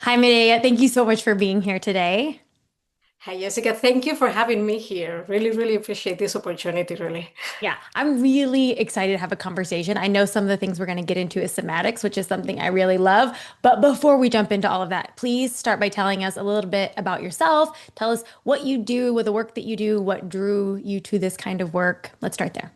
Hi, Mireia. Thank you so much for being here today. Hi, Jessica. Thank you for having me here. Really, really appreciate this opportunity, really. Yeah, I'm really excited to have a conversation. I know some of the things we're going to get into is somatics, which is something I really love. But before we jump into all of that, please start by telling us a little bit about yourself. Tell us what you do with the work that you do, what drew you to this kind of work. Let's start there.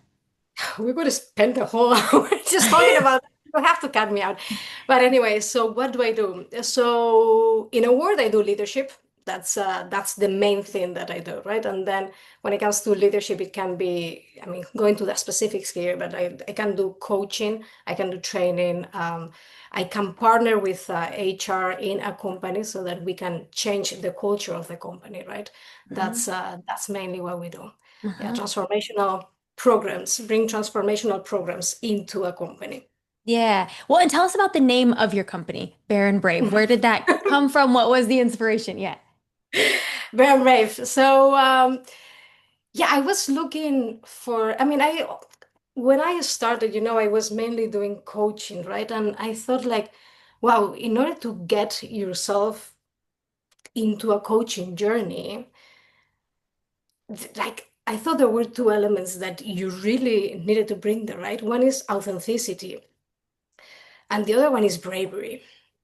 We could spend the whole hour just talking about that. You have to cut me out. But anyway, so what do I do? So in a word, I do leadership. That's the main thing that I do, right? And then when it comes to leadership, it can be, I mean, going to the specifics here, but I can do coaching, I can do training, I can partner with HR in a company so that we can change the culture of the company, right? Uh-huh. That's mainly what we do. Yeah, Uh-huh. transformational programs, bring transformational programs into a company. Yeah. Well, and tell us about the name of your company, Bear and Brave. Where did that come from? What was the inspiration? Yeah. Very brave. So, yeah, I was looking for, I mean, when I started, I was mainly doing coaching, right? And I thought like, wow, in order to get yourself into a coaching journey, like I thought there were two elements that you really needed to bring there, right? One is authenticity, and the other one is bravery.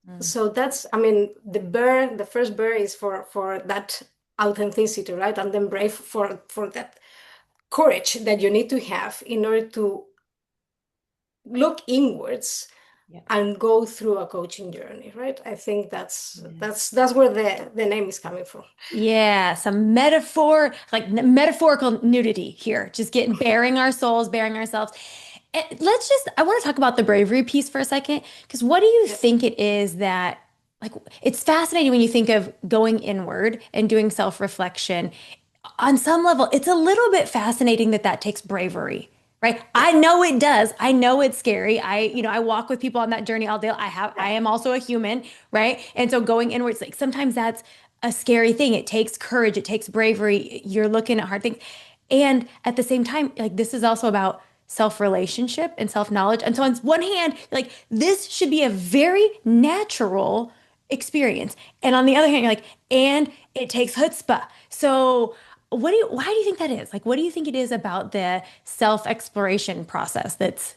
Mm. So that's, I mean, the first bear is for that authenticity, right? And then brave for that courage that you need to have in order to look inwards Yeah. and go through a coaching journey, right? I think that's Yeah. that's that's where the name is coming from. Yeah, some metaphor, like metaphorical nudity here, just getting bearing our souls, bearing ourselves. And I want to talk about the bravery piece for a second, because what do you Yeah. think it is that, like, it's fascinating when you think of going inward and doing self-reflection. On some level, it's a little bit fascinating that that takes bravery, right? Yeah. I know it does. I know it's scary. I walk with people on that journey all day. I Yeah. am also a human, right? And so going inwards, like sometimes that's a scary thing. It takes courage, it takes bravery. You're looking at hard things. And at the same time, like this is also about self-relationship and self-knowledge. And so on one hand, like this should be a very natural experience. And on the other hand, you're like, and it takes chutzpah. So why do you think that is? Like, what do you think it is about the self-exploration process that's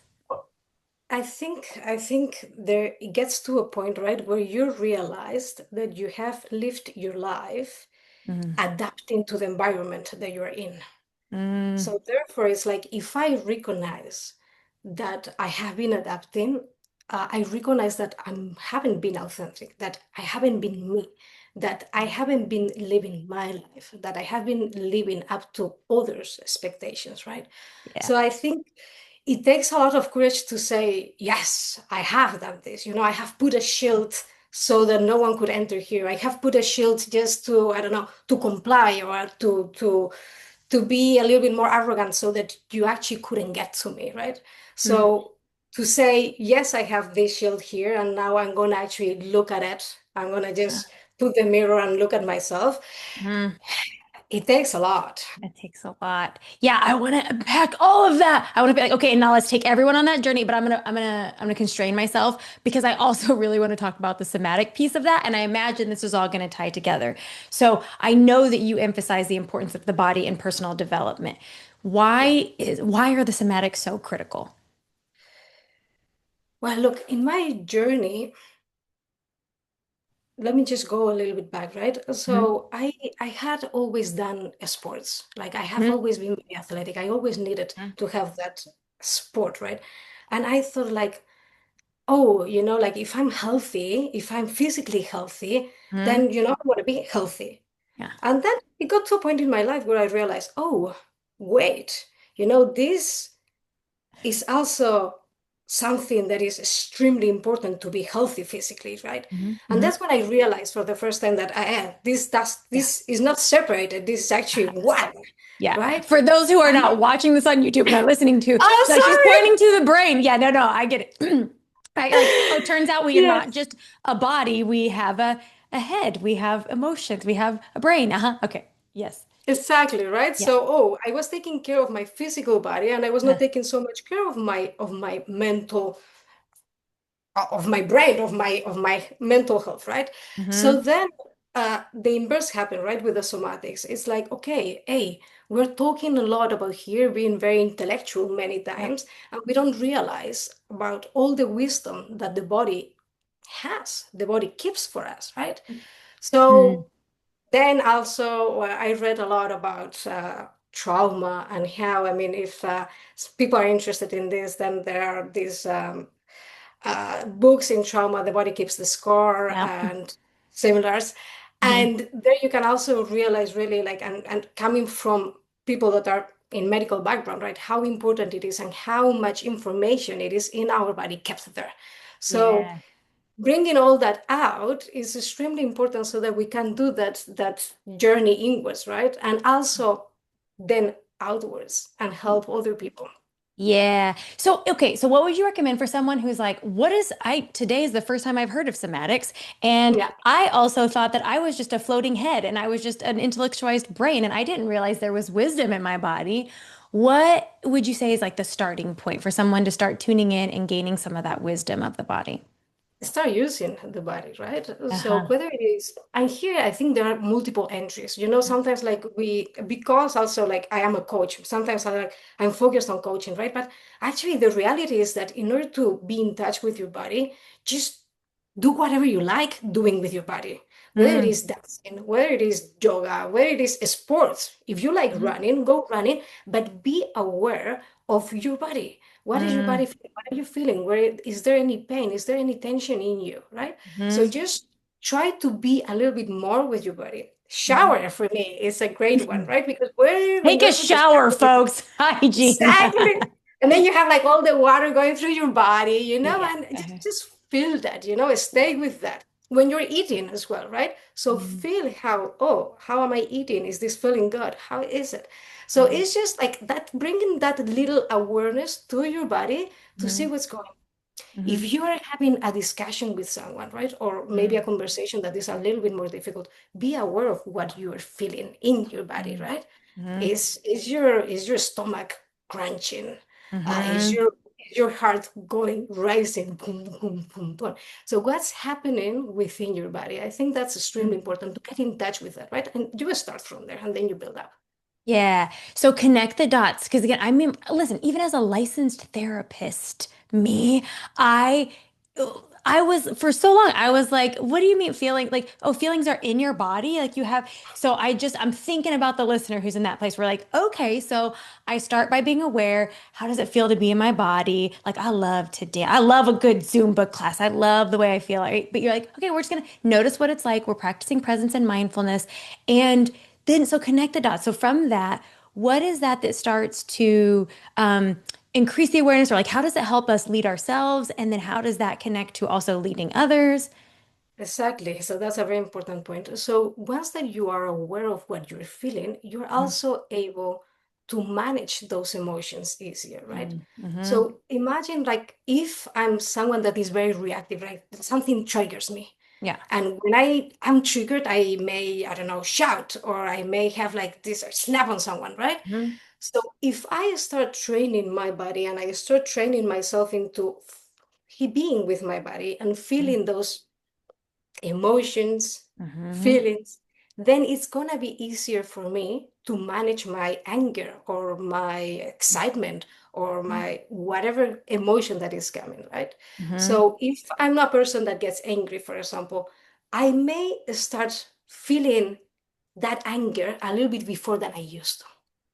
I think there it gets to a point, right, where you realized that you have lived your life mm, adapting to the environment that you're in. mm, So therefore, it's like if I recognize that I have been adapting, I recognize that I haven't been authentic, that I haven't been me, that I haven't been living my life, that I have been living up to others' expectations, right? yeah. So I think it takes a lot of courage to say, yes, I have done this. I have put a shield so that no one could enter here. I have put a shield just to, I don't know, to comply or to be a little bit more arrogant so that you actually couldn't get to me, right? Mm, So to say, yes, I have this shield here, and now I'm going to actually look at it. I'm going to just put the mirror and look at myself. mm. It takes a lot. It takes a lot. Yeah, I want to unpack all of that. I want to be like, okay, now let's take everyone on that journey, but I'm gonna constrain myself because I also really want to talk about the somatic piece of that. And I imagine this is all going to tie together. So I know that you emphasize the importance of the body and personal development. Yeah. Why are the somatics so critical? Well, look, in my journey, let me just go a little bit back, right? Mhm. So I had always done sports. Like I have Mhm. always been very athletic. I always needed to have that sport, right? And I thought like, oh, like if I'm healthy, if I'm physically healthy, Mhm. then I want to be healthy. Yeah. And then it got to a point in my life where I realized, oh, wait, this is also something that is extremely important to be healthy physically, right? Mhm. And Mhm. that's when I realized for the first time that Yeah. this is not separated. This is actually one, Yeah. right? For those who are And not watching this on YouTube and are listening to, oh, like she's sorry. pointing to the brain. Yeah, no, no, I get it. Like, oh, it turns out we are not Yes. just a body. We have a head. We have emotions. We have a brain. Uh-huh. Okay. Yes. Exactly, right? Yeah. So, I was taking care of my physical body and I was not taking so much care of my mental of my brain, of my mental health, right? So Mm-hmm. then the inverse happened, right, with the somatics. It's like, okay, hey, we're talking a lot about here being very intellectual many Yep. times, and we don't realize about all the wisdom that the body has, the body keeps for us, right? Mm. So then also, I read a lot about trauma and how, I mean, if people are interested in this, then there are these books in trauma, The Body Keeps the Score, Yep. and similars. Mm-hmm. And there you can also realize really like, and coming from people that are in medical background, right, how important it is and how much information it is in our body kept there. So Yeah. bringing all that out is extremely important so that we can do that journey inwards, right? And also then outwards and help other people. Yeah. So, okay. So, what would you recommend for someone who's like, today is the first time I've heard of somatics. And Yeah. I also thought that I was just a floating head and I was just an intellectualized brain and I didn't realize there was wisdom in my body. What would you say is like the starting point for someone to start tuning in and gaining some of that wisdom of the body? Start using the body, right? So Uh-huh. whether it is, and here I think there are multiple entries. You know, sometimes like because also like I am a coach, sometimes I'm focused on coaching, right? But actually the reality is that in order to be in touch with your body, just do whatever you like doing with your body. Whether it Mm-hmm. is dancing, whether it is yoga, whether it is sports. If you like running, go running, but be aware of your body. What is your Mm-hmm. body feeling? What are you feeling? Where is there any pain? Is there any tension in you? Right? So just try to be a little bit more with your body. Mm-hmm. Shower for me is a great one, right? Because when Take a you're with the shower, shower, folks. Hygiene. exactly. And then you have like all the water going through your body, Yeah. and just feel that, stay with that. When you're eating as well, right? So Mm-hmm. feel how, oh, how am I eating? Is this feeling good? How is it? So it's just like that, bringing that little awareness to your body to see Mm-hmm. what's going on. Mm-hmm. If you are having a discussion with someone, right? Or maybe a conversation that is a little bit more difficult, be aware of what you are feeling in your body, right? Mm-hmm. Is your stomach crunching? Is Mm-hmm. your heart going rising? Boom, boom, boom, boom. So what's happening within your body? I think that's extremely important to get in touch with that, right? And you start from there, and then you build up. Yeah. So connect the dots. Because again, I mean, listen, even as a licensed therapist, I I was for so long, I was like, what do you mean feeling like, oh, feelings are in your body? Like you have, so I'm thinking about the listener who's in that place. We're like, okay, so I start by being aware. How does it feel to be in my body? Like I love to dance. I love a good Zumba class. I love the way I feel. Right? But you're like, okay, we're just gonna notice what it's like. We're practicing presence and mindfulness. And then so connect the dots. So from that, what is that starts to increase the awareness, or like how does it help us lead ourselves? And then how does that connect to also leading others? Exactly. So that's a very important point. So once that you are aware of what you're feeling, you're also able to manage those emotions easier, right? Mm-hmm. So imagine like if I'm someone that is very reactive, right? Something triggers me. Yeah. And when I'm triggered, I may, I don't know, shout, or I may have like this snap on someone, right? Mm-hmm. So if I start training my body and I start training myself into being with my body and feeling those emotions, Mm-hmm. feelings, then it's gonna be easier for me to manage my anger or my excitement or my whatever emotion that is coming, right? Mm-hmm. So if I'm a person that gets angry, for example, I may start feeling that anger a little bit before than I used to.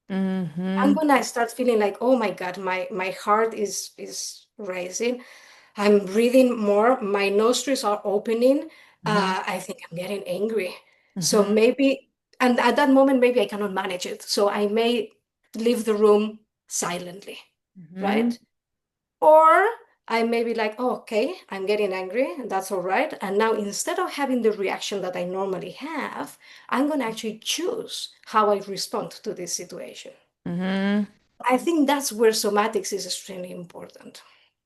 I'm Mm-hmm. gonna start feeling like, oh my God, my heart is rising. I'm breathing more. My nostrils are opening. I think I'm getting angry. So Mm-hmm. maybe, and at that moment, maybe I cannot manage it. So I may leave the room silently, Mm-hmm. right? Or I may be like, oh, okay, I'm getting angry, and that's all right. And now instead of having the reaction that I normally have, I'm going to actually choose how I respond to this situation. Mm-hmm. I think that's where somatics is extremely important.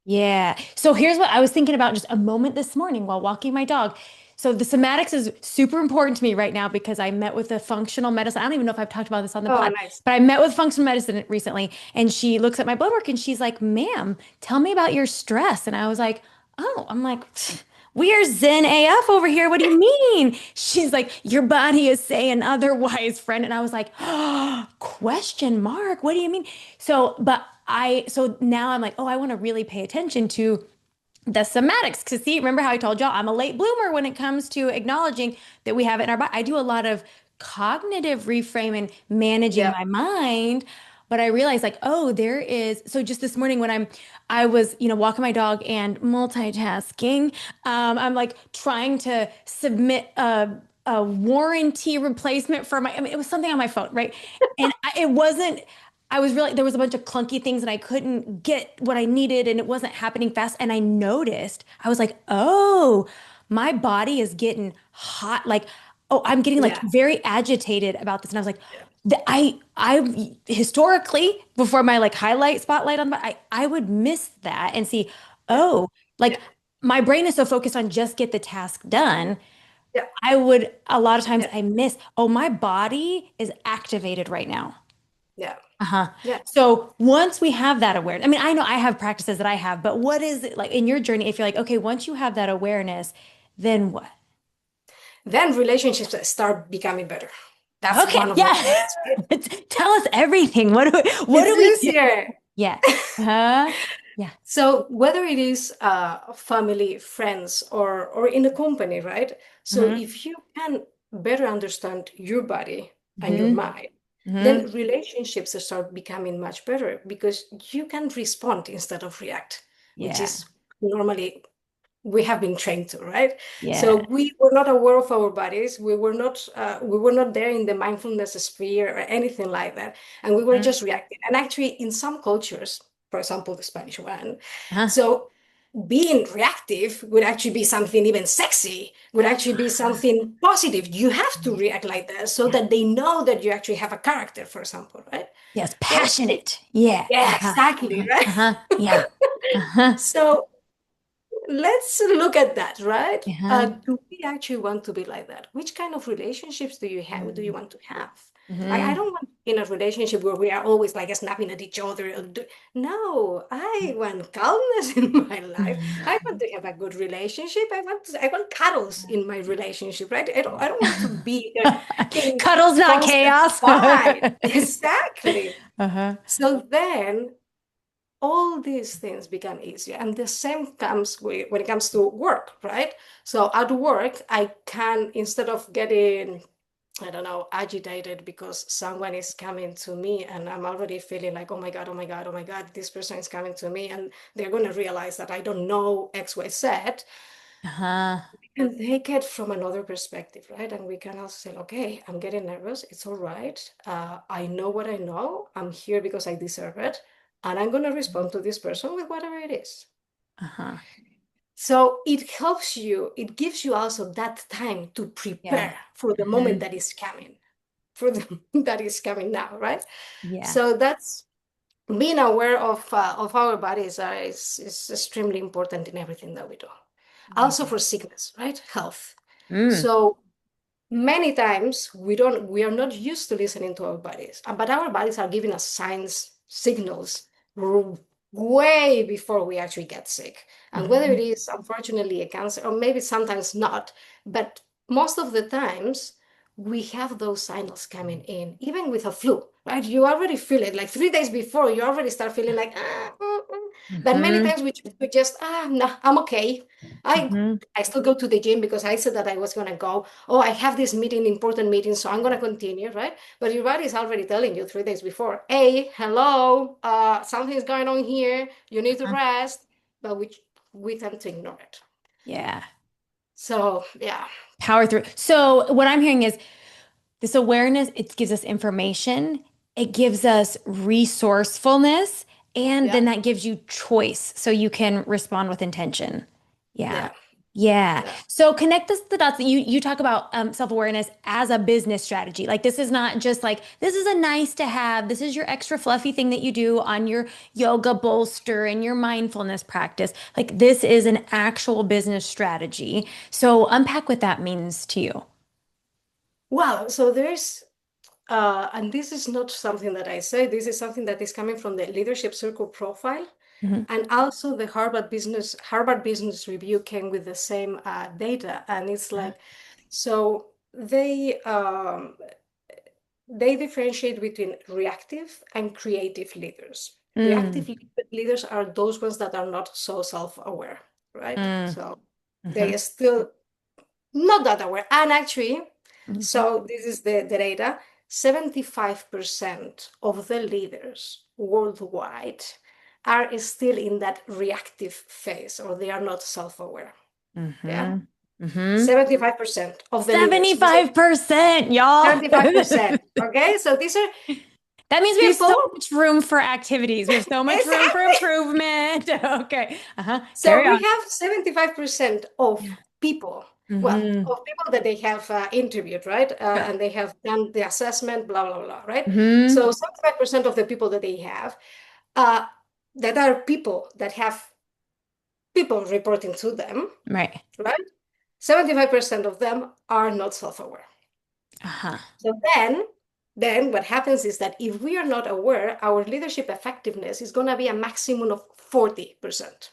Yeah. So here's what I was thinking about just a moment this morning while walking my dog. So the somatics is super important to me right now because I met with a functional medicine. I don't even know if I've talked about this on the Oh, pod, nice. but I met with functional medicine recently and she looks at my blood work and she's like, "Ma'am, tell me about your stress." And I was like, oh, I'm like, we are Zen AF over here. What do you mean? She's like, your body is saying otherwise, friend. And I was like, oh, question mark. What do you mean? So now I'm like, oh, I want to really pay attention to the somatics. Because see, remember how I told y'all I'm a late bloomer when it comes to acknowledging that we have it in our body. I do a lot of cognitive reframing, managing Yeah, my mind. But I realized like, oh, there is. So just this morning when I was, walking my dog and multitasking, I'm like trying to submit a warranty replacement for my, I mean, it was something on my phone, right? And it wasn't, I was really, there was a bunch of clunky things and I couldn't get what I needed and it wasn't happening fast. And I noticed, I was like, oh, my body is getting hot. Like, oh, I'm getting like yeah, very agitated about this. And I was like, yeah, I historically before my like highlight spotlight on I would miss that and see, yeah, oh, yeah, like my brain is so focused on just get the task done. yeah, I would a lot of times yeah, I miss, oh, my body is activated right now. yeah, Uh-huh. yeah. So once we have that awareness, I mean, I know I have practices that I have, but what is it like in your journey? If you're like, okay, once you have that awareness, then what? Then relationships start becoming better. That's Okay, one of the yeah. things, right? Tell us everything. What It's do we do? easier. Yeah. Uh-huh. Yeah. So whether it is family, friends, or in a company, right? So Mm-hmm. if you can better understand your body and your Mm-hmm. mind, Mm-hmm. then relationships start becoming much better because you can respond instead of react, which Yeah. is normally we have been trained to, right? So Yeah. we were not aware of our bodies. We were not there in the mindfulness sphere or anything like that, and we were Mm-hmm. just reacting. And actually, in some cultures, for example, the Spanish one, Uh-huh. so being reactive would actually be something even sexy, would actually be something positive. You have to react like that so Yeah. that they know that you actually have a character, for example, right? Yes, Well, passionate. Yeah. yeah, Uh-huh. exactly, Uh-huh. right? Uh-huh. Yeah. Uh-huh. So let's look at that, right? Uh-huh. Do we actually want to be like that? Which kind of relationships do you have? Do you want to have? Like, I Mm-hmm. don't want in a relationship where we are always like snapping at each other. No, I want calmness in my life. I want to have a good relationship. I want cuddles in my relationship, right? I don't want to be in Cuddles, not constant chaos. fight. Exactly. Uh-huh. So then all these things become easier. And the same comes when it comes to work, right? So at work, I can, instead of getting, I don't know, agitated because someone is coming to me and I'm already feeling like, oh my God, oh my God, oh my God, this person is coming to me and they're going to realize that I don't know X, Y, Z. Uh-huh. And take it from another perspective, right? And we can also say, okay, I'm getting nervous. It's all right. I know what I know. I'm here because I deserve it. And I'm going to respond to this person with whatever it is. Uh-huh. So it helps you, it gives you also that time to Yeah. prepare for the moment Mhm. that is coming, for the that is coming now, right? Yeah. So that's being aware of our bodies is extremely important in everything that we do. Also Yeah. for sickness, right? Health. Mm. So many times we are not used to listening to our bodies, but our bodies are giving us signs, signals way before we actually get sick. And whether it Mhm. is unfortunately a cancer or maybe sometimes not, but most of the times we have those signals coming in even with a flu, right? You already feel it like 3 days before, you already start feeling like but many Mhm. times we just no, I'm okay. i Mhm. I still go to the gym because I said that I was going to go. Oh, I have this meeting, important meeting, so I'm going to continue, right? But your body is already telling you 3 days before, hey, hello, something's going on here. You need to Uh-huh. rest. But we tend to ignore it. Yeah. So, yeah, Power through. So what I'm hearing is this awareness, it gives us information, it gives us resourcefulness, and yeah, then that gives you choice so you can respond with intention. Yeah. yeah, Yeah. yeah. So connect this the dots. You talk about self-awareness as a business strategy. Like this is not just like this is a nice to have. This is your extra fluffy thing that you do on your yoga bolster and your mindfulness practice. Like this is an actual business strategy. So unpack what that means to you. Well, so there's, and this is not something that I say, this is something that is coming from the leadership circle profile. Mhm. And also the Harvard Business Review came with the same data, and it's like, so they differentiate between reactive and creative leaders. Mm, Reactive leaders are those ones that are not so self-aware, right? mm, So they mhm, are still not that aware. And actually, mhm, so this is the data, 75% of the leaders worldwide are still in that reactive phase, or they are not self-aware. Yeah. mhm, mhm. 75% of the leaders. These are 75%, y'all. 75%. Okay. So these are That means we have so people. much room for activities. We have so much room for Exactly. improvement. Okay. Uh-huh. So Carry we on. have 75% of Yeah. people, well, Mm-hmm. of people that they have interviewed, right? Yeah. And they have done the assessment, blah, blah, blah, right? Mm-hmm. So 75% of the people that they have, uh, that are people that have people reporting to them, Right. right? 75% of them are not self-aware. Uh-huh. So then what happens is that if we are not aware, our leadership effectiveness is going to be a maximum of 40%.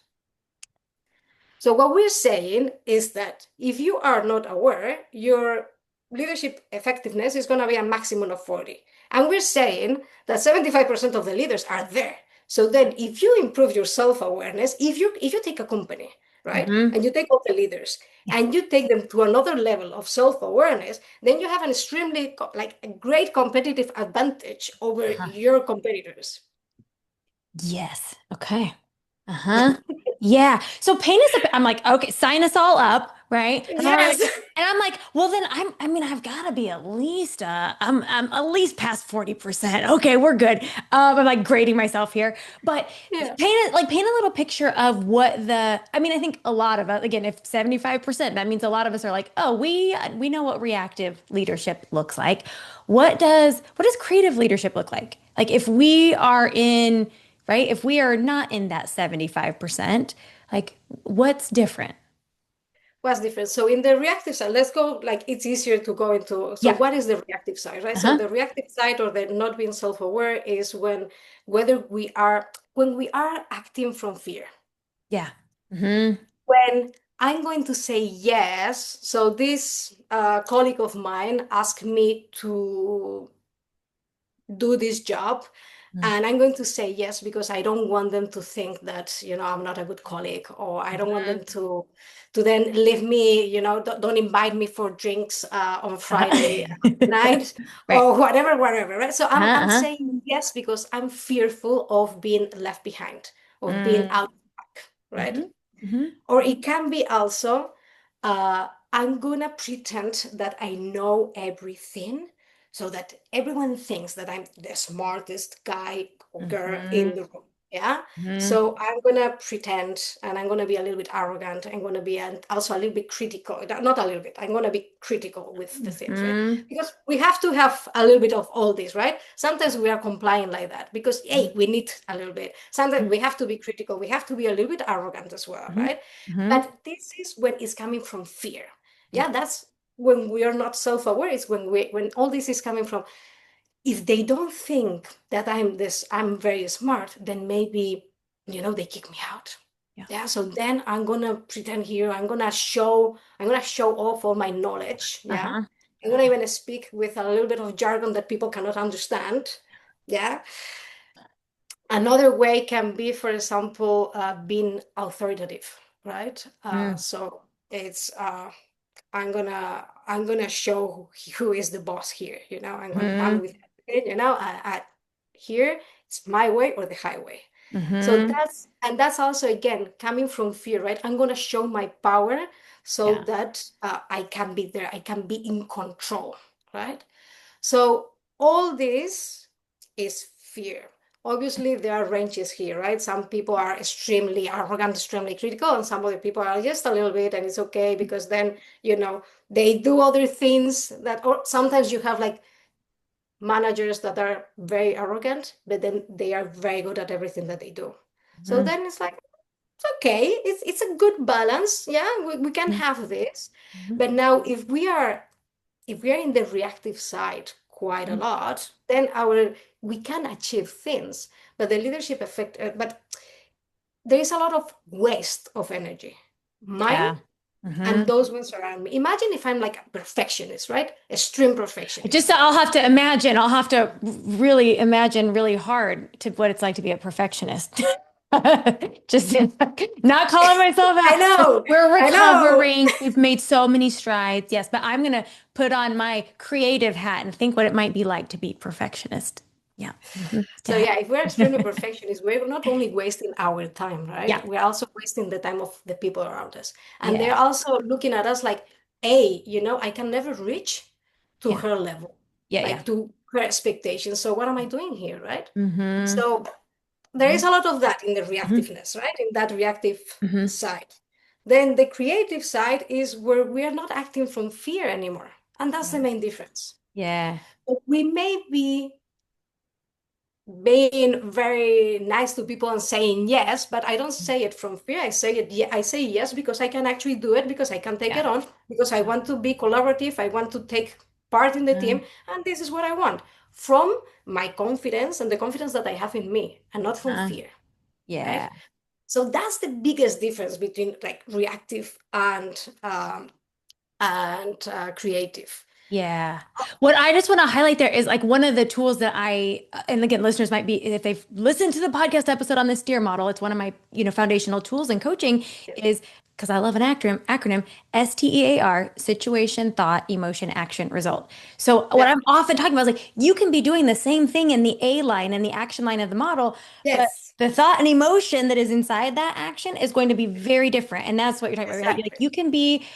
So what we're saying is that if you are not aware, your leadership effectiveness is going to be a maximum of 40. And we're saying that 75% of the leaders are there. So then if you improve your self-awareness, if you take a company, right, Mm-hmm. and you take all the leaders Yeah. and you take them to another level of self-awareness, then you have an extremely like a great competitive advantage over Uh-huh. your competitors. Yes. Okay. Uh-huh. Yeah. So paint us a, I'm like, okay, sign us all up, right? And they're like, Yes. and I'm like, well then I mean, I've got to be at least I'm at least past 40%. Okay, we're good. I'm like grading myself here. But Yeah. paint a little picture of what the I mean, I think a lot of us, again, if 75%, that means a lot of us are like, oh, we know what reactive leadership looks like. What does creative leadership look like? Like if we are in right? If we are not in that 75%, like what's different? What's different? So in the reactive side, let's go like it's easier to go into. So Yeah. what is the reactive side, right? So Uh-huh. the reactive side or the not being self-aware is when we are acting from fear. Yeah. Mm-hmm. When I'm going to say yes, so this colleague of mine asked me to do this job, and I'm going to say yes because I don't want them to think that I'm not a good colleague, or I don't want them Mm-hmm. to then leave me, don't invite me for drinks on Friday Uh-huh. night Right. or whatever, right? So I'm Uh-huh. I'm Uh-huh. saying yes because I'm fearful of being left behind, of being Mm. out, right? Mm-hmm. Mm-hmm. Or it can be also, I'm gonna pretend that I know everything so that everyone thinks that I'm the smartest guy or girl Mm-hmm. in the room. Yeah. Mm-hmm. So I'm gonna pretend and I'm gonna be a little bit arrogant. I'm gonna be also a little bit critical. Not a little bit, I'm gonna be critical with the things, right? Mm-hmm. Because we have to have a little bit of all this, right? Sometimes we are complying like that because, hey, we need a little bit. Sometimes we have to be critical. We have to be a little bit arrogant as well, Mm-hmm. right? Mm-hmm. But this is when it's coming from fear. Yeah. Yeah, that's when we are not self-aware. It's when all this is coming from. If they don't think that I'm very smart, then maybe they kick me out. Yeah. Yeah, so then I'm gonna pretend here. I'm gonna show off all my knowledge. Yeah, Uh-huh. I'm gonna even speak with a little bit of jargon that people cannot understand. Yeah. Another way can be, for example, being authoritative, right? Mm. So it's I'm gonna show who is the boss here. I'm Mm-hmm. with it. Here it's my way or the highway. So Mm-hmm. that's also again coming from fear, right? I'm gonna show my power so Yeah. that I can be there. I can be in control, right? So all this is fear. Obviously, there are ranges here, right? Some people are extremely arrogant, extremely critical, and some other people are just a little bit, and it's okay because then, they do other things or sometimes you have like managers that are very arrogant, but then they are very good at everything that they do. So Mm-hmm. then it's like, it's okay. It's a good balance. Yeah, we can have this. Mm-hmm. But now if we are in the reactive side quite a lot, then we can achieve things. But the leadership effect, but there is a lot of waste of energy, mine Yeah. and Hmm. those ones around me. Imagine if I'm like a perfectionist, right? Extreme Just perfectionist. I'll have to imagine, I'll have to really imagine really hard to what it's like to be a perfectionist. Just not calling myself I out. know, We're I know. recovering. We've made so many strides. Yes, but I'm gonna put on my creative hat and think what it might be like to be perfectionist. Yeah. Hmm. To So have. yeah, if we're extremely perfectionists, we're not only wasting our time, right? Yeah. We're also wasting the time of the people around us. And they're Yeah. also looking at us like, hey, I can never reach to Yeah. her level, Yeah. Yeah. like to her expectations. So what am I doing here, right? Mm-hmm. So there is a lot of that in the Hmm. reactiveness, right? In that reactive Hmm. side. Then the creative side is where we are not acting from fear anymore. And that's the Yeah. main difference. Yeah. But we may be being very nice to people and saying yes, but I don't say it from fear. I say it, I say yes because I can actually do it, because I can take Yeah. it on, because I want to be collaborative, I want to take part in the team, and this is what I want from my confidence and the confidence that I have in me, and not from Uh-huh. fear, right? Yeah. So that's the biggest difference between like reactive and creative. Yeah. What I just want to highlight there is like one of the tools that and again, listeners might be, if they've listened to the podcast episode on the STEER model, it's one of my, foundational tools in coaching is because I love an acronym, STEAR, situation, thought, emotion, action, result. So what Yeah. I'm often talking about is like, you can be doing the same thing in the A line and the action line of the model, but Yes, the thought and emotion that is inside that action is going to be very different. And that's what you're talking about, right? Like exactly. you can be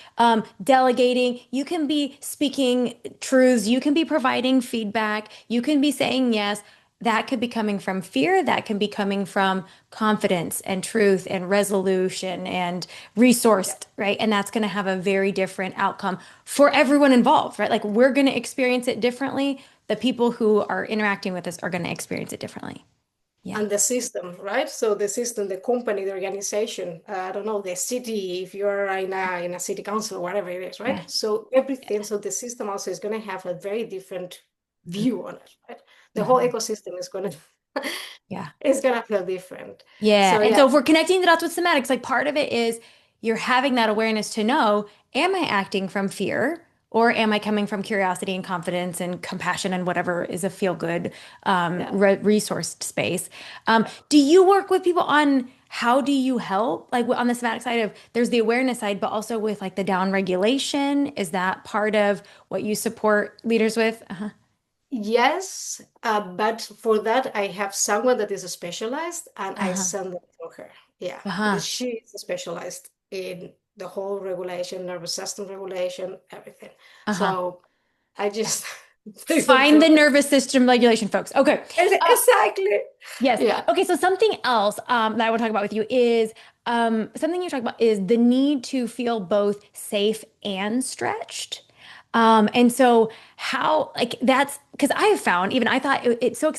delegating, you can be speaking truths, you can be providing feedback, you can be saying yes. That could be coming from fear, that can be coming from confidence and truth and resolution and Yeah. resourced, right? And that's going to have a very different outcome for everyone involved, right? Like we're going to experience it differently. The people who are interacting with us are going to experience it differently. Yeah. And the system, right? So the system, the company, the organization, I don't know, the city, if you're in a city council, whatever it is, right? Yeah. So everything, so the system also is going to have a very different Mhm. view on it, right? The whole Mhm. ecosystem is going to Yeah. is going to feel different. Yeah. So And yeah, so if we're connecting the dots with somatics, like part of it is you're having that awareness to know, am I acting from fear or am I coming from curiosity and confidence and compassion and whatever is a feel good yeah, resourced space? Do you work with people on how do you help? Like on the somatic side of there's the awareness side, but also with like the down regulation. Is that part of what you support leaders with? Uh-huh. yes, but for that I have someone that is specialized, and I Uh-huh. send them to her. Yeah, because Uh-huh. she is specialized in the whole regulation, nervous system regulation, everything. Uh-huh. So I just take them Find to the her. nervous system regulation, folks. Okay. Exactly. Yes. Yeah. Okay. So something else that I want to talk about with you is something you talk about is the need to feel both safe and stretched. And so how like that's because I have found even I thought it's so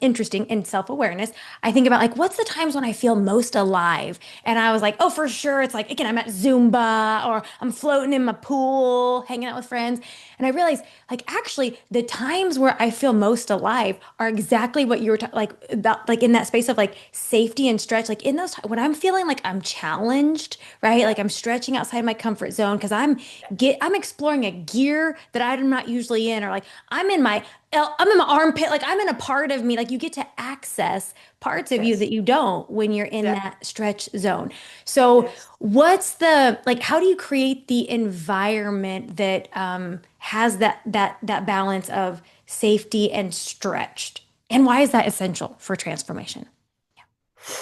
interesting in self-awareness. I think about like what's the times when I feel most alive, and I was like, oh, for sure, it's like again I'm at Zumba or I'm floating in my pool, hanging out with friends, and I realized like actually the times where I feel most alive are exactly what you were like about like in that space of like safety and stretch like in those when I'm feeling like I'm challenged, right? Yeah. Like I'm stretching outside my comfort zone because I'm exploring a gear that I'm not usually in or like I'm in my armpit like I'm in a part of me like you get to access parts of you Yes. that you don't when you're in Yeah. that stretch zone. So Yes. what's the like how do you create the environment that has that balance of safety and stretched? And why is that essential for transformation?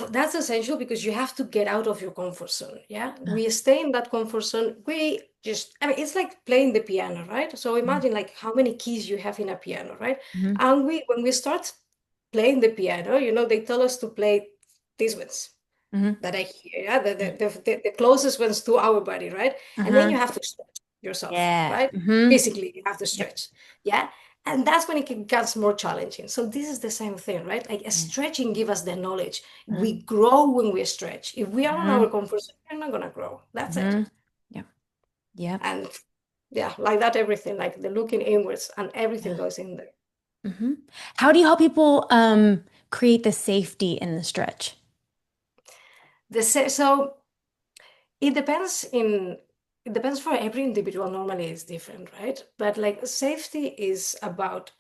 That's essential because you have to get out of your comfort zone. Yeah. Uh, We stay in that comfort zone. I mean, it's like playing the piano, right? So mhm, imagine like how many keys you have in a piano, right? mhm, And when we start playing the piano, they tell us to play these ones mhm, that I hear, yeah, the closest ones to our body, right? And then you mhm. have to stretch yourself, Yeah. right? Hmm. Physically, you have to Yep. stretch, yeah. And that's when it gets more challenging. So this is the same thing, right? Like a Yeah. stretching give us the knowledge. Uh, We grow when we stretch. If we are on our mhm, comfort zone, we're not gonna grow. That's it. mhm. Yep. Yep. And yeah, like that, everything, like the looking inwards, and everything Yeah. goes in there. Hmm. How do you help people create the safety in the stretch? So it depends in it depends for every individual. Normally it's different, right? But like safety is about,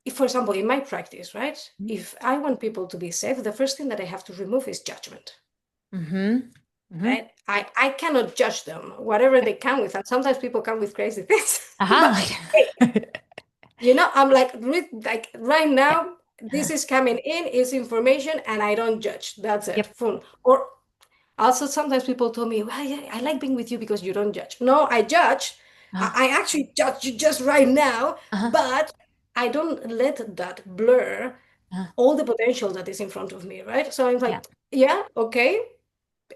if, for example, in my practice, right? If I want people to be safe, the first thing that I have to remove is judgment. Mm-hmm. Mm-hmm. Right? I cannot judge them, whatever they come with. And sometimes people come with crazy things. But hey, Uh-huh. I'm like, like right Yeah. now, Uh-huh. this is coming in, is information, and I don't judge. That's it. Yep. Full. Or also, sometimes people told me, well, yeah, I like being with you because you don't judge. No, I judge. Uh-huh. I actually judge you just right now, Uh-huh. but I don't let that blur Uh-huh. all the potential that is in front of me, right? So I'm Yeah. like, yeah, okay,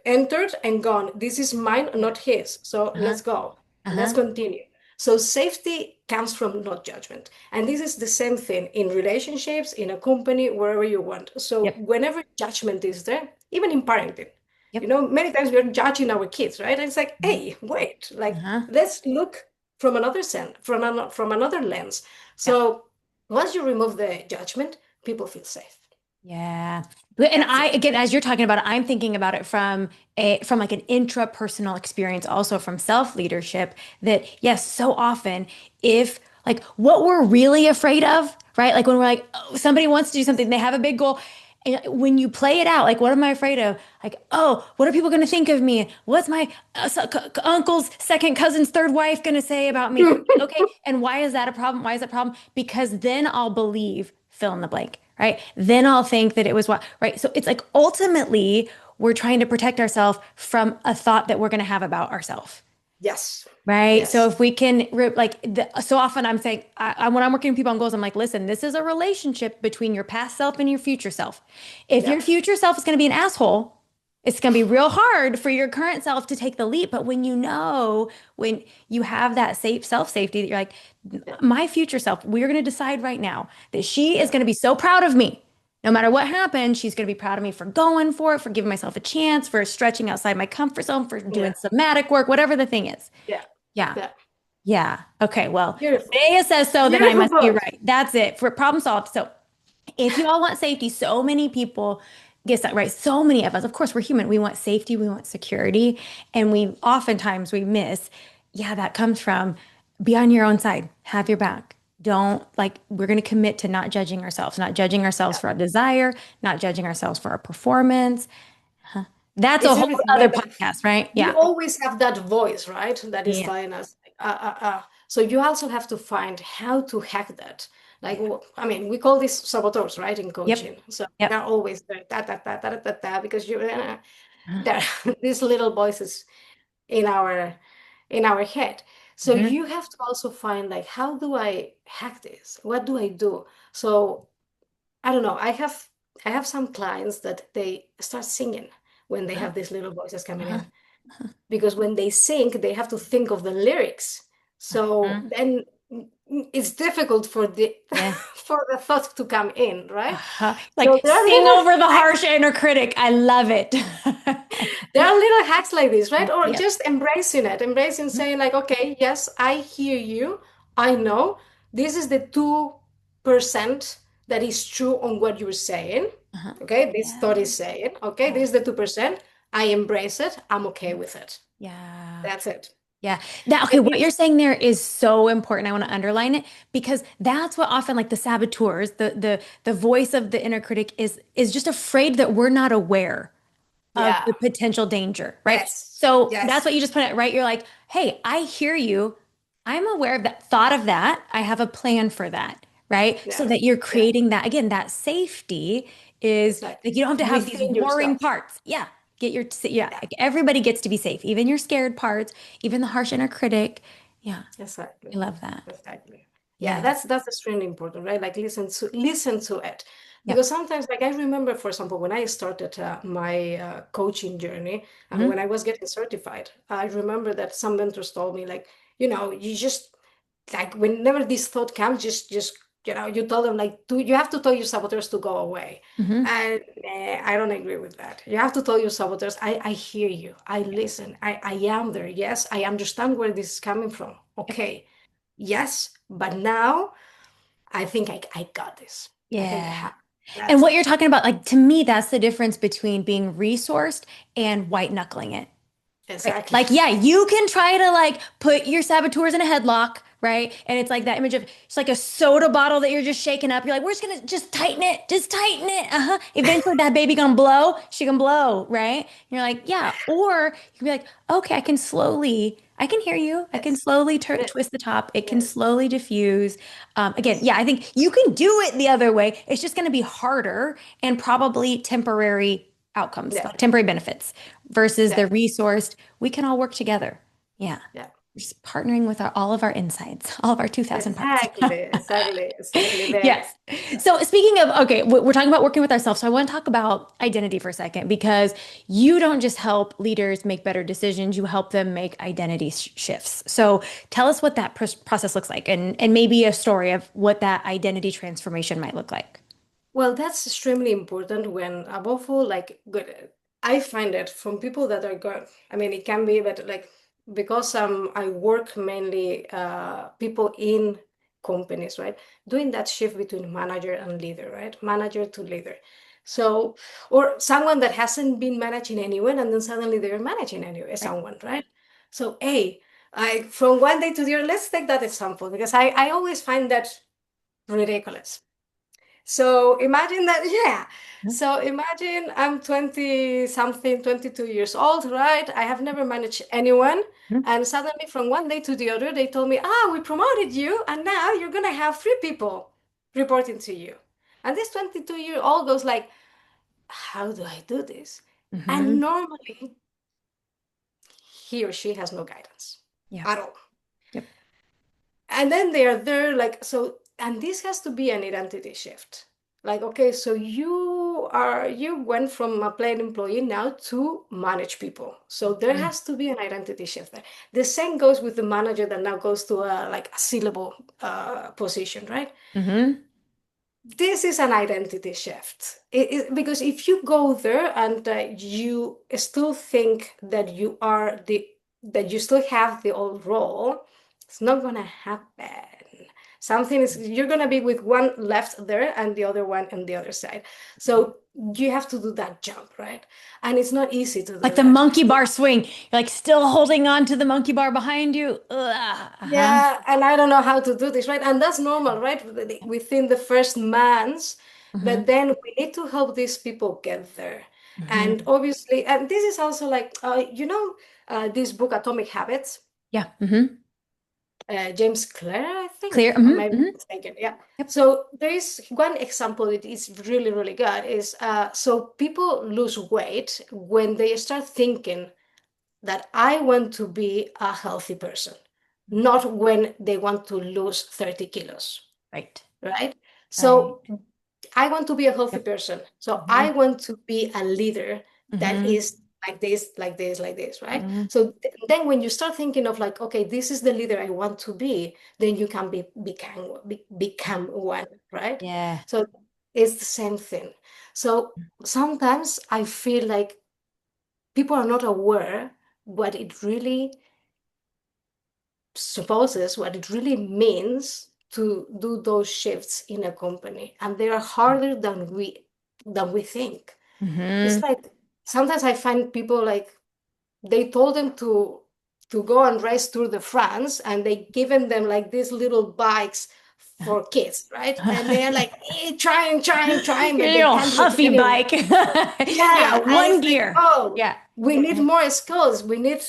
entered and gone. This is mine, Yeah. not his. So Uh-huh. let's go. Let's Uh-huh. continue. So safety comes from not judgment. And this is the same thing in relationships, in a company, wherever you want. So Yep. whenever judgment is there, even in parenting, Yep. many times we're judging our kids, right? And it's like, Uh-huh. hey, wait, like Uh-huh. let's look from another sense, from another lens. Yeah. So once you remove the judgment, people feel safe. Yeah. And That's I, it. again, as you're talking about it, I'm thinking about it from like an intrapersonal experience, also from self-leadership, that yes, so often if like what we're really afraid of, right? Like when we're like, oh, somebody wants to do something, they have a big goal. And when you play it out, like, what am I afraid of? Like, oh, what are people going to think of me? What's my uncle's second cousin's third wife going to say about me? Okay. And why is that a problem? Why is that a problem? Because then I'll believe fill in the blank, right? Then I'll think that it was what, right? So it's like ultimately we're trying to protect ourselves from a thought that we're going to have about ourselves. Yes. Right. So Yes. if we can, so often I'm saying, when I'm working with people on goals, I'm like, listen, this is a relationship between your past self and your future self. If your Yeah. future self is going to be an asshole, it's going to be real hard for your current self to take the leap. But when you have that safe self safety, that you're like, Yeah. my future self, we're going to decide right now that she is Yeah. going to be so proud of me. No matter what happens, she's going to be proud of me for going for it, for giving myself a chance, for stretching outside my comfort zone, for doing Yeah. somatic work, whatever the thing is. Yeah. Yeah. Yeah. Yeah. Okay. Well, Beautiful. Bea says so, then I Beautiful must be point. right. That's it for problem solved. So if you all want safety, so many people get that right. So many of us, of course, we're human. We want safety, we want security, and we oftentimes we miss. Yeah, that comes from be on your own side, have your back. Don't like we're going to commit to not judging ourselves, not judging ourselves Yeah. for our desire, not judging ourselves for our performance. That's a It's whole everything, other right? Like podcast, right? we Yeah. always have that voice, right? That is Yeah. telling us, like, So you also have to find how to hack that. Like, Yeah. I mean, we call this saboteurs, right, in Yep. coaching. So they're Yep. always there, because Uh-huh. there are these little voices in our head. So Mhm. you have to also find like, how do I hack this? What do I do? So I don't know. I have some clients that they start singing when they Uh-huh. have these little voices coming Uh-huh. in, because when they sing, they have to think of the lyrics. So Uh-huh. then it's difficult for the Yeah. for the thought to come in, right? Uh-huh. So Like sing over the harsh inner critic. I love it. there are little hacks like this, right? Or Yep. just embracing it, embracing saying like, okay, yes, I hear you. I know this is the 2% that is true on what you're saying. Uh-huh. Okay, this thought Yeah. is saying, okay, Yeah. this is the 2%. I embrace it. I'm okay with it. Yeah. That's it. Yeah. That okay, And what if you're saying there is so important. I want to underline it because that's what often like the saboteurs, the voice of the inner critic is just afraid that we're not aware of Yeah. the potential danger, right? Yes. So that's Yes. what you just put it, right? You're like, hey, I hear you. I'm aware of that thought of that. I have a plan for that, right? So Yeah. that you're Yeah. creating that again, that safety is Exactly. like you don't have to have these Within warring yourself. parts. Yeah. Get your, yeah, Yeah. like everybody gets to be safe, even your scared parts, even the harsh inner critic. Yeah. I Exactly. love that. Exactly. Yeah, Yeah. that's extremely important, right? Like listen to it. Yep. Because sometimes, like I remember, for example, when I started my coaching journey and when Hmm. I was getting certified, I remember that some mentors told me, like, you just like whenever this thought comes, just you tell them like you have to tell your saboteurs to go away. Hmm. And I don't agree with that. You have to tell your saboteurs, I hear you, I listen, I am there. Yes, I understand where this is coming from. Yep. Okay, yes, but now I think I got this. I think I Yeah. have. And That's what it. you're talking about, like to me, that's the difference between being resourced and white knuckling it. Right. Exactly. Like, yeah, you can try to like put your saboteurs in a headlock, right? And it's like that image of it's like a soda bottle that you're just shaking up. You're like, we're just gonna just tighten it. Uh-huh. Eventually that baby gonna blow. She gonna blow, right? And you're like, yeah. Or you can be like, okay, I can hear you. I can Yes. slowly Yes. twist the top. It can Yes. slowly diffuse. Again, Yes. yeah, I think you can do it the other way. It's just gonna be harder and probably temporary outcomes, Yeah. like temporary benefits versus Yeah. the resourced we can all work together. Yeah. Yeah. Just partnering with all of our insides, all of our 2,000 parts. Exactly. Exactly. Exactly. There. Yes. So speaking of, okay, we're talking about working with ourselves. So I want to talk about identity for a second because you don't just help leaders make better decisions, you help them make identity shifts. So tell us what that process looks like and maybe a story of what that identity transformation might look like. Well, that's extremely important when, above all, like, good. I find it from people that are good. I mean, it can be, but like, because I work mainly people in companies, right? Doing that shift between manager and leader, right? Manager to leader. So, or someone that hasn't been managing anyone, and then suddenly they're managing anyway, Right. someone, right? So, hey, I from one day to the other, let's take that example because I always find that ridiculous. So imagine that, yeah. So imagine I'm 20 something, 22 years old, right? I have never managed anyone. Mhm. And suddenly, from one day to the other, they told me, ah, we promoted you, and now you're going to have three people reporting to you. And this 22-year-old goes like, how do I do this? And Mhm. normally, he or she has no guidance Yeah. at all. Yep. And then they are there like so, and this has to be an identity shift. Like, okay, so you went from a plain employee now to manage people. So there Mhm. has to be an identity shift there. The same goes with the manager that now goes to a like a C-level position, right? Mhm. This is an identity shift because if you go there and you still think that you still have the old role, it's not gonna happen. Something is you're gonna be with one left there and the other one on the other side. So you have to do that jump, right? And it's not easy to Like do the that. monkey bar swing. You're like still holding on to the monkey bar behind you. Ugh. Uh-huh. Yeah, and I don't know how to do this, right? And that's normal, right? Within the first months, but Mhm. then we need to help these people get there. And Mhm. obviously, and this is also like, this book, Atomic Habits, Yeah. Mhm. James Clear, I think. Clear. I Mhm. might be Mhm. mistaken. Yeah. Yep. So there is one example that is really, really good is so people lose weight when they start thinking that I want to be a healthy person, Mhm. not when they want to lose 30 kilos, Right. right? Right. So I want to be a healthy Yep. person. So I Mhm. want to be a leader that Mhm. is like this, like this, like this, right? Mhm. So then when you start thinking of like, okay, this is the leader I want to be, then you can become one, right? Yeah. So it's the same thing. So sometimes I feel like people are not aware what it really supposes, what it really means to do those shifts in a company, and they are harder than we think. It's Mhm. like sometimes I find people like they told them to go and race Tour de France, and they given them like these little bikes for kids, right? And they're like trying, Your but they little can't reach huffy anyone. bike. Yeah, Yeah, and one it's like, gear. oh, Yeah. we need more skills. We need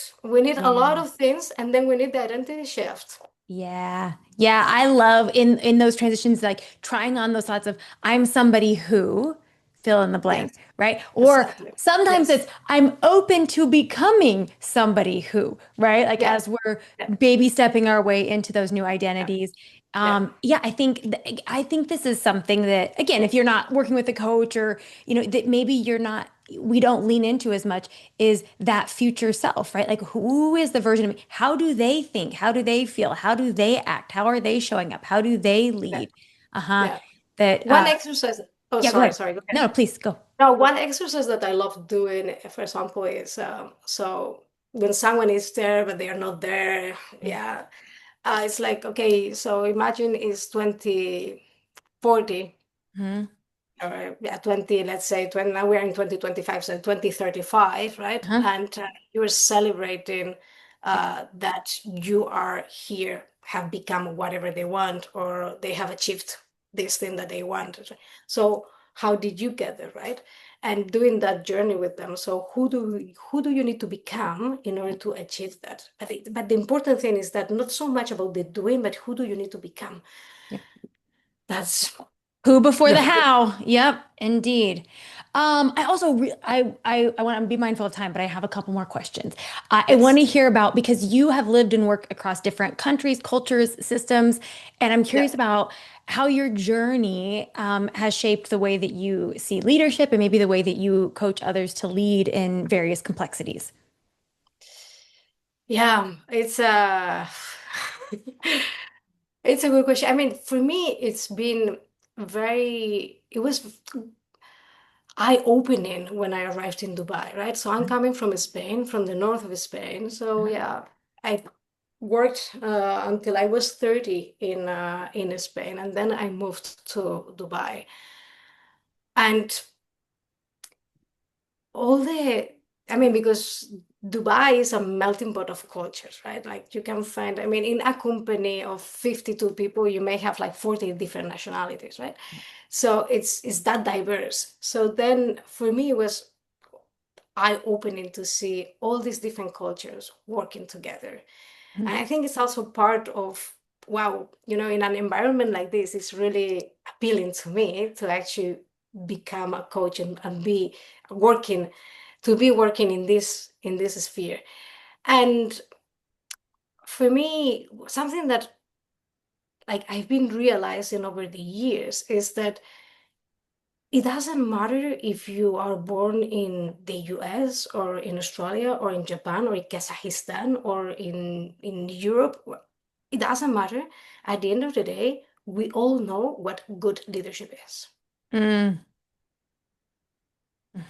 a lot Yeah. of things, and then we need the identity shift. Yeah. Yeah, I love in those transitions like trying on those thoughts of I'm somebody who fill in the blank, Yes, right? Or exactly. sometimes Yes. it's I'm open to becoming somebody who, right? Like Yeah. as we're Yeah. baby stepping our way into those new Yeah. identities. Yeah. Yeah, I think this is something that again, if you're not working with a coach or that maybe you're not we don't lean into as much is that future self, right? Like who is the version of me? How do they think? How do they feel? How do they act? How are they showing up? How do they Yeah. lead? Uh-huh. Yeah. That One exercise. Oh, yeah, go sorry, ahead. sorry. Go ahead. No, please go. No, one exercise that I love doing, for example, is so when someone is there but they are not there, Yeah. yeah, it's like okay, so imagine it's 2040, Mhm. or yeah, 20, let's say 20, now we're in 2025, so 2035, right? Uh-huh. And you're celebrating that you are here, have become whatever they want, or they have achieved this thing that they want. So how did you get there, right? And doing that journey with them. So who do you need to become in order to achieve that? But the important thing is that not so much about the doing, but who do you need to become? Yeah. That's Who before the the whole. how? Yep, indeed. I also I want to be mindful of time, but I have a couple more questions. I want Yes. to hear about because you have lived and worked across different countries, cultures, systems, and I'm Yeah. curious about how your journey has shaped the way that you see leadership and maybe the way that you coach others to lead in various complexities. Yeah, it's a it's a good question. I mean, for me, it was eye-opening when I arrived in Dubai, right? So I'm coming from Spain, from the north of Spain. So Uh-huh. yeah, I worked until I was 30 in Spain, and then I moved to Dubai. And all the I mean, because Dubai is a melting pot of cultures, right? Like you can find, I mean, in a company of 52 people, you may have like 40 different nationalities, right? So it's that diverse. So then for me it was eye-opening to see all these different cultures working together. And I think it's also part of, wow, in an environment like this, it's really appealing to me to actually become a coach and be working, to be working in this sphere. And for me, something that like I've been realizing over the years is that it doesn't matter if you are born in the US or in Australia or in Japan or in Kazakhstan or in Europe. It doesn't matter. At the end of the day, we all know what good leadership is. Mm.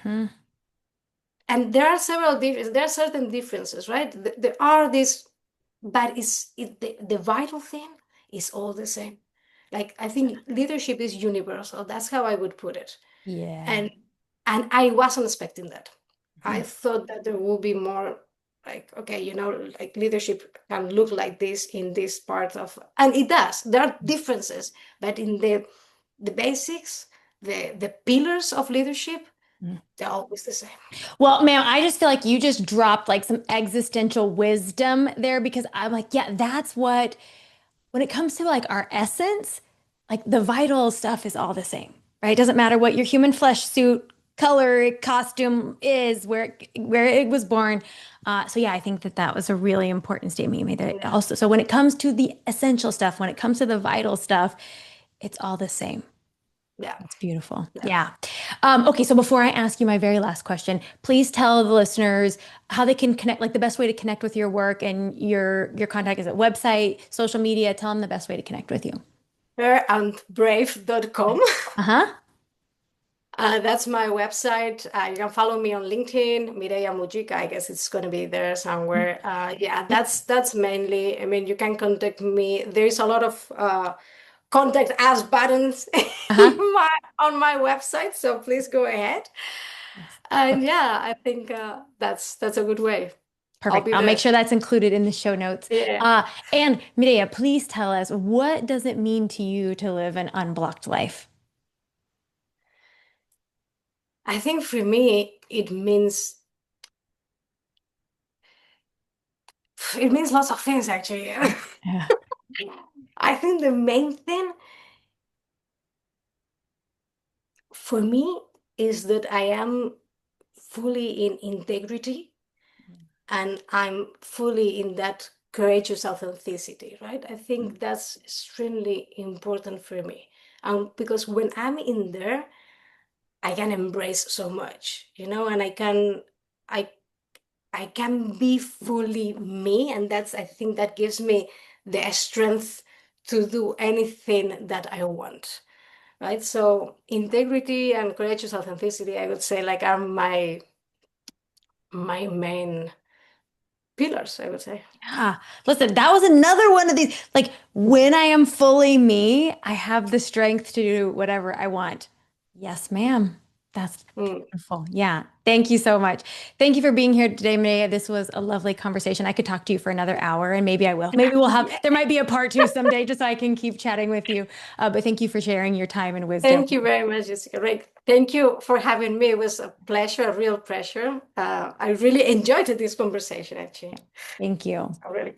Hmm. And there are several differences. There are certain differences, right? There are these, but the vital thing is all the same. Like I think leadership is universal. That's how I would put it. Yeah. and and I wasn't expecting that. I Mhm. thought that there will be more like, okay, like leadership can look like this in this part of, and it does. There are differences, but in the basics, the pillars of leadership, they're always the same. Well, ma'am, I just feel like you just dropped like some existential wisdom there because I'm like, yeah, that's what, when it comes to like our essence, like the vital stuff is all the same, right? It doesn't matter what your human flesh suit, color, costume is, where it was born. So yeah, I think that that was a really important statement you made there Yeah, also. So when it comes to the essential stuff, when it comes to the vital stuff, it's all the same. yeah, That's beautiful. yeah. Yeah. Okay, so before I ask you my very last question, please tell the listeners how they can connect, like the best way to connect with your work and your contact. Is it website, social media? Tell them the best way to connect with you. Fairandbrave.com. Uh-huh. That's my website. You can follow me on LinkedIn, Mireia Mugica. I guess it's going to be there somewhere. Yeah, Yep. that's mainly. I mean, you can contact me. There is a lot of contact us buttons Uh-huh. on my website, so please go ahead. Yes. And yeah, I think that's a good way. I'll Perfect. be I'll make there. sure that's included in the show notes. Yeah, And Mireia, please tell us, what does it mean to you to live an unblocked life? I think for me it means lots of things actually. Yeah. I think the main thing for me is that I am fully in integrity and I'm fully in that courageous authenticity, right? I think that's extremely important for me. Because when I'm in there, I can embrace so much, and I I can be fully me, and I think that gives me the strength to do anything that I want, right? So integrity and courageous authenticity, I would say, like are my main pillars, I would say. Yeah. Listen, that was another one of these. Like, when I am fully me, I have the strength to do whatever I want. Yes, ma'am. That's Mm. beautiful. Yeah. Thank you so much. Thank you for being here today, Mireia. This was a lovely conversation. I could talk to you for another hour, and maybe I will. Maybe we'll have, Yeah. there might be a part two someday just so I can keep chatting with you. But thank you for sharing your time and wisdom. Thank you very much, Jessica. Rick, thank you for having me. It was a pleasure, a real pleasure. I really enjoyed this conversation, actually. Thank you. Really.